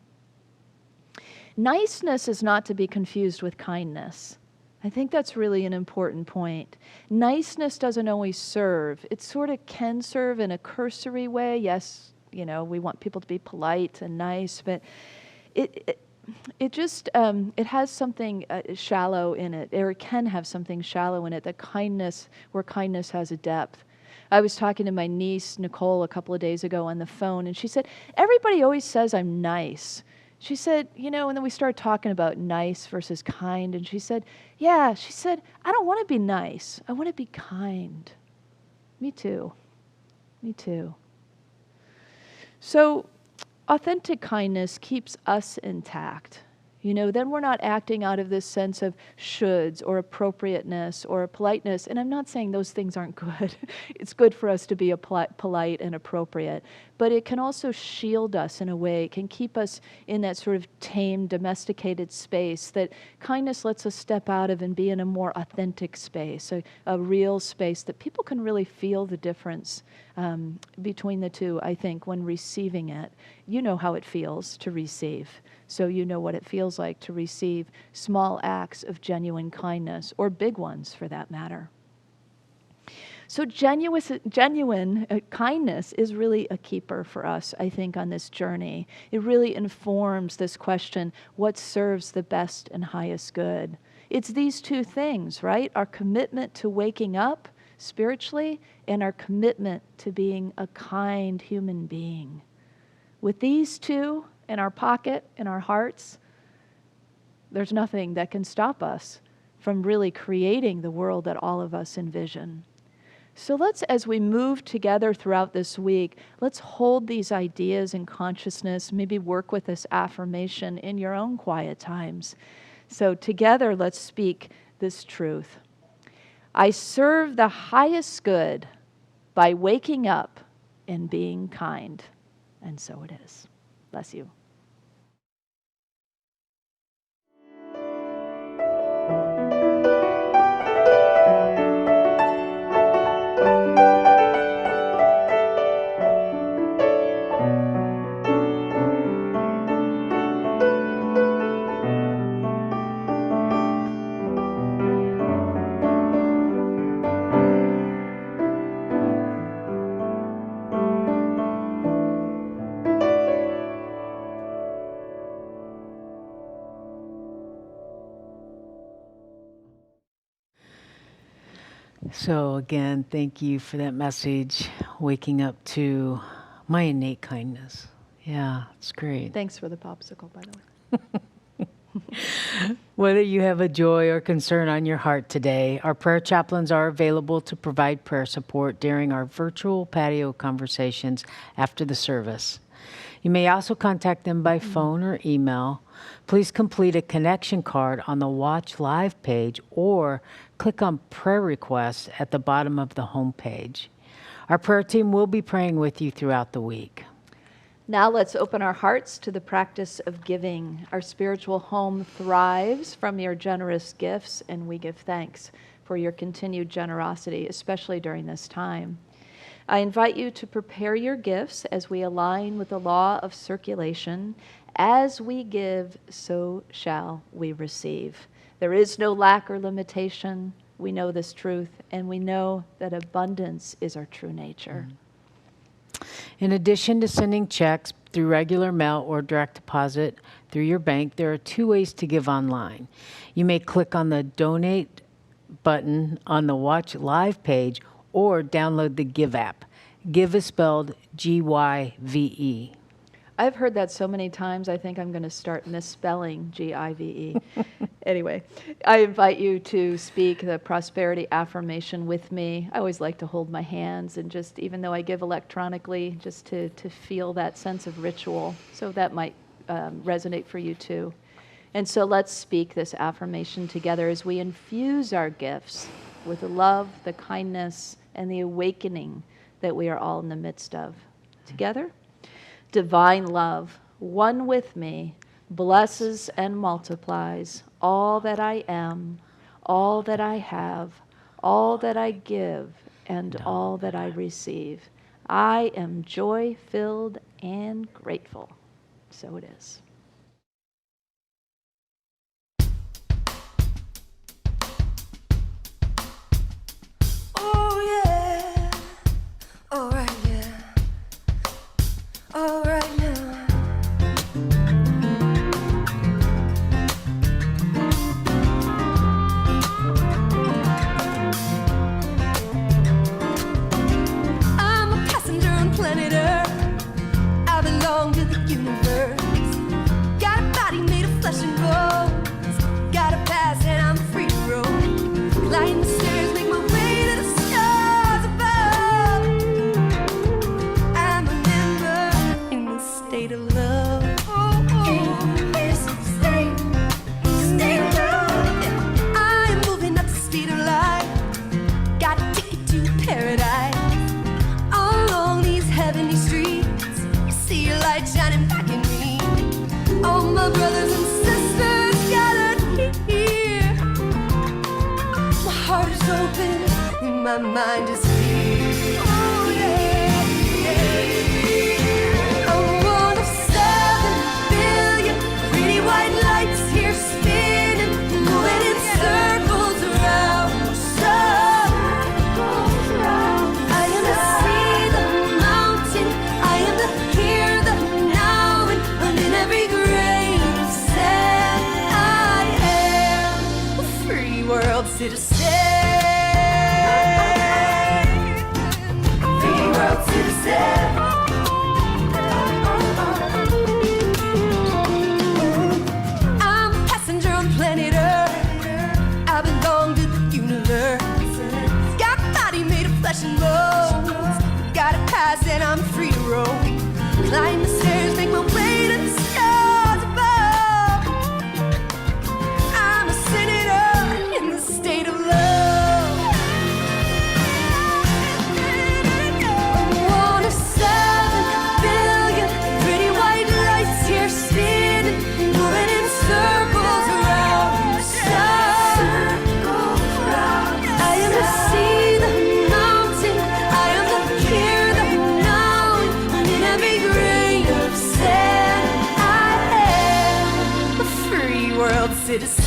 Niceness is not to be confused with kindness. I think that's really an important point. Niceness doesn't always serve. It sort of can serve in a cursory way. Yes, we want people to be polite and nice, but it just it has something shallow in it, or it can have something shallow in it, where kindness has a depth. I was talking to my niece, Nicole, a couple of days ago on the phone, and she said, "Everybody always says I'm nice." She said, and then we started talking about nice versus kind, and she said, "I don't want to be nice. I want to be kind." Me too. So authentic kindness keeps us intact. Then we're not acting out of this sense of shoulds or appropriateness or politeness. And I'm not saying those things aren't good. It's good for us to be polite and appropriate. But it can also shield us in a way. It can keep us in that sort of tame, domesticated space that kindness lets us step out of and be in a more authentic space, a real space that people can really feel the difference between the two, I think, when receiving it. You know how it feels to receive. So you know what it feels like to receive small acts of genuine kindness, or big ones for that matter. So genuine kindness is really a keeper for us, I think, on this journey. It really informs this question, what serves the best and highest good? It's these two things, right? Our commitment to waking up spiritually and our commitment to being a kind human being. With these two in our pocket, in our hearts, there's nothing that can stop us from really creating the world that all of us envision. So let's, as we move together throughout this week, let's hold these ideas in consciousness, maybe work with this affirmation in your own quiet times. So together, let's speak this truth. I serve the highest good by waking up and being kind. And so it is. Bless you. So again, thank you for that message, waking up to my innate kindness. Yeah, it's great. Thanks for the popsicle, by the way. Whether you have a joy or concern on your heart today, our prayer chaplains are available to provide prayer support during our virtual patio conversations after the service. You may also contact them by phone or email. Please complete a connection card on the Watch Live page or click on prayer requests at the bottom of the home page. Our prayer team will be praying with you throughout the week. Now let's open our hearts to the practice of giving. Our spiritual home thrives from your generous gifts, and we give thanks for your continued generosity, especially during this time. I invite you to prepare your gifts as we align with the law of circulation. As we give, so shall we receive. There is no lack or limitation. We know this truth, and we know that abundance is our true nature. In addition to sending checks through regular mail or direct deposit through your bank, there are two ways to give online. You may click on the Donate button on the Watch Live page or download the Give app. Give is spelled G-Y-V-E. I've heard that so many times, I think I'm going to start misspelling G-I-V-E. Anyway, I invite you to speak the prosperity affirmation with me. I always like to hold my hands and just, even though I give electronically, just to feel that sense of ritual. So that might resonate for you too. And so let's speak this affirmation together as we infuse our gifts with the love, the kindness, and the awakening that we are all in the midst of. Together? Divine love, one with me, blesses and multiplies all that I am, all that I have, all that I give, and all that I receive. I am joy-filled and grateful. So it is. Oh yeah, all right, yeah, all right now. I'm a passenger on planet Earth. I belong to the universe. Got a body made of flesh and bones. Got a past and I'm free to roam. Climb the stairs, make my way to the stars above. I'm a member in the state of love. It's a state of love. I am moving up the speed of light. Got a ticket to paradise. Along these heavenly streets, I see your light shining back at me. All my brothers and sisters gathered here. My heart is open and my mind is clear. Oh yeah, yeah. I'm one of 7 billion pretty white lights here spinning, moving in circles around the sun. citizen. Free world citizen. I'm a passenger on planet Earth. I belong to the universe. Got a body made of flesh and bones. Got a pass and I'm free to roam. Climb the stairs, make my way to the stars above. I'm a senator in the state of love. One of 7 billion pretty white lights here spinning, moving in circles around the sun. I am the sea, the mountain. I am the here, the now, and in every grain of sand I am a free world citizen.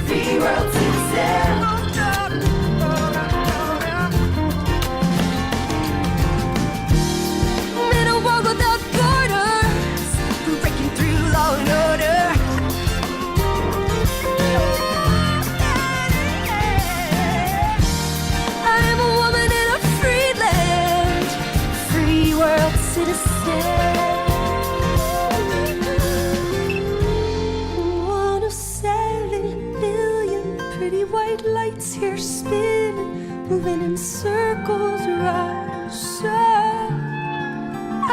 Free world citizen. In a world without borders, breaking through law and order. I am a woman in a free land, free world citizen. One of 7 billion pretty white lights here spinning, moving in circles around the sun. I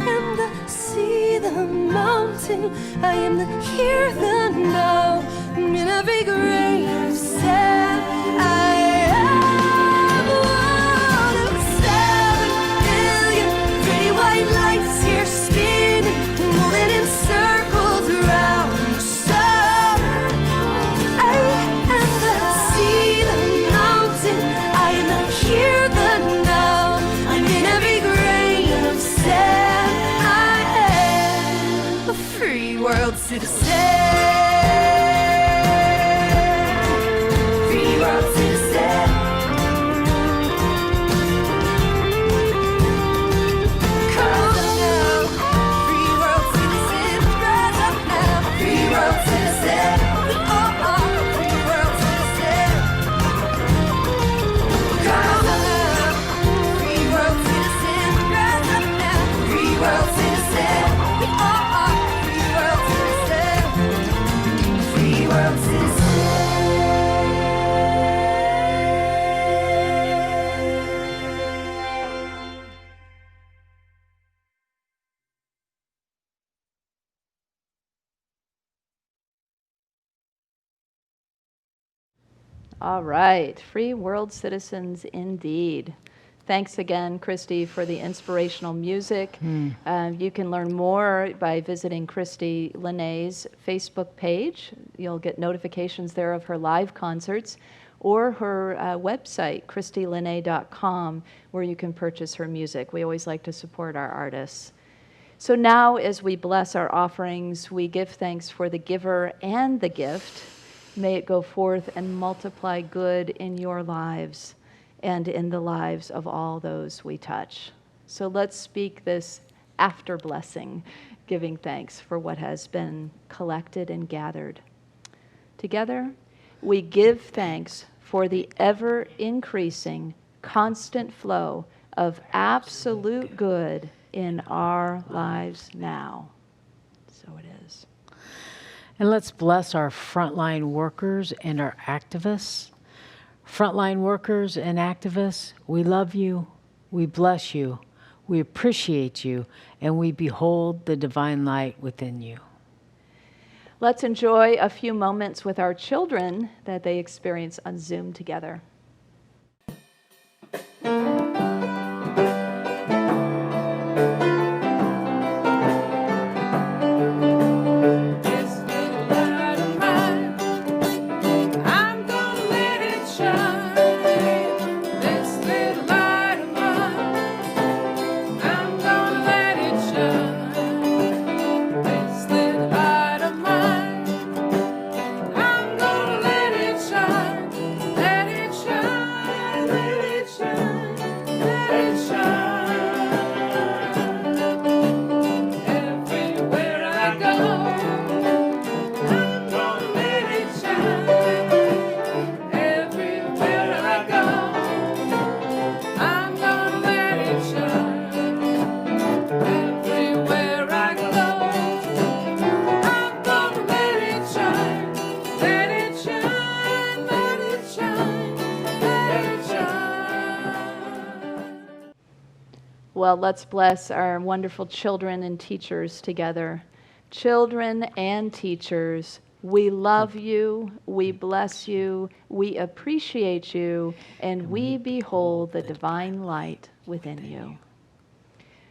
am the sea, the mountain. I am the here, the now, and in every grain of sand I am one of 7 billion pretty white lights here spinning, moving in circles around the sun. I am the sea, the mountain. I am the here, the now, and in every grain of sand I am a free world citizen. Free world citizen. Come on now, free world citizen. Rise up now, free world citizen. Free world citizen. Come on now, free world citizen. Rise up now, free world citizen. Free world citizen. Free world citizen. All right, free world citizens indeed. Thanks again, Christie, for the inspirational music. You can learn more by visiting Christie Lenée's Facebook page. You'll get notifications there of her live concerts, or her website, ChristieLenée.com, where you can purchase her music. We always like to support our artists. So now, as we bless our offerings, we give thanks for the giver and the gift. May it go forth and multiply good in your lives and in the lives of all those we touch. So let's speak this after blessing, giving thanks for what has been collected and gathered. Together, we give thanks for the ever-increasing, constant flow of absolute good in our lives now. So it is. And let's bless our frontline workers and our activists. Frontline workers and activists, we love you, we bless you, we appreciate you, and we behold the divine light within you. Let's enjoy a few moments with our children that they experience on Zoom together. Let it shine. well, let's bless our wonderful children and teachers together. Children and teachers, we love you, we bless you, we appreciate you, and we behold the divine light within you.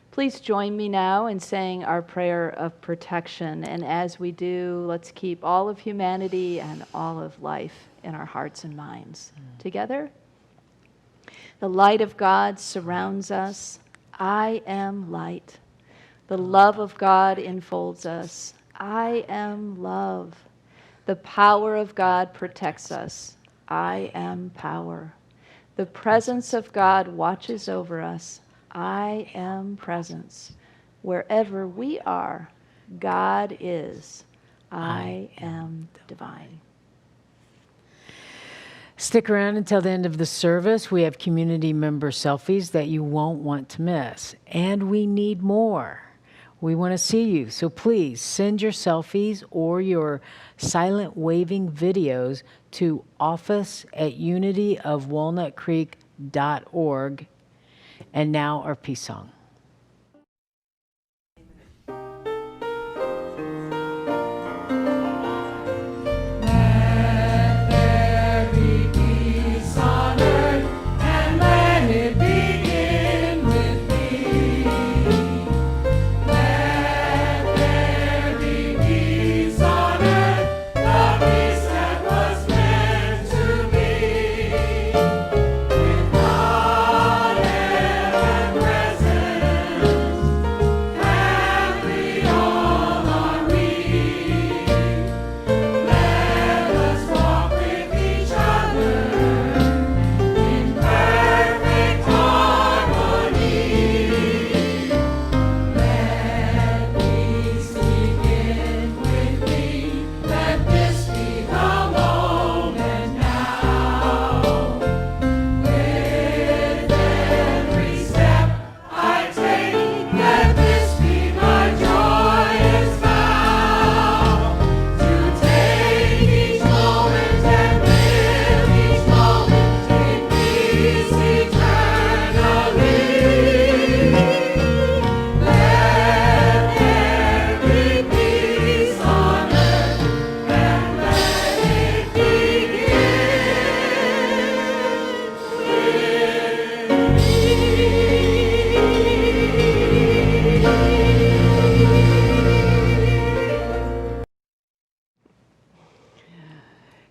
Please join me now in saying our prayer of protection. And as we do, let's keep all of humanity and all of life in our hearts and minds. Together? The light of God surrounds us. I am light. The love of God enfolds us. I am love. The power of God protects us. I am power. The presence of God watches over us. I am presence. Wherever we are, God is. I am divine. Stick around until the end of the service. We have community member selfies that you won't want to miss. And we need more. We want to see you. So please send your selfies or your silent waving videos to office@unityofwalnutcreek.org. And now our peace song.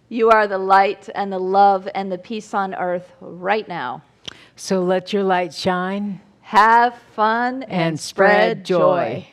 You are the light and the love and the peace on earth right now. So let your light shine Have fun and spread joy.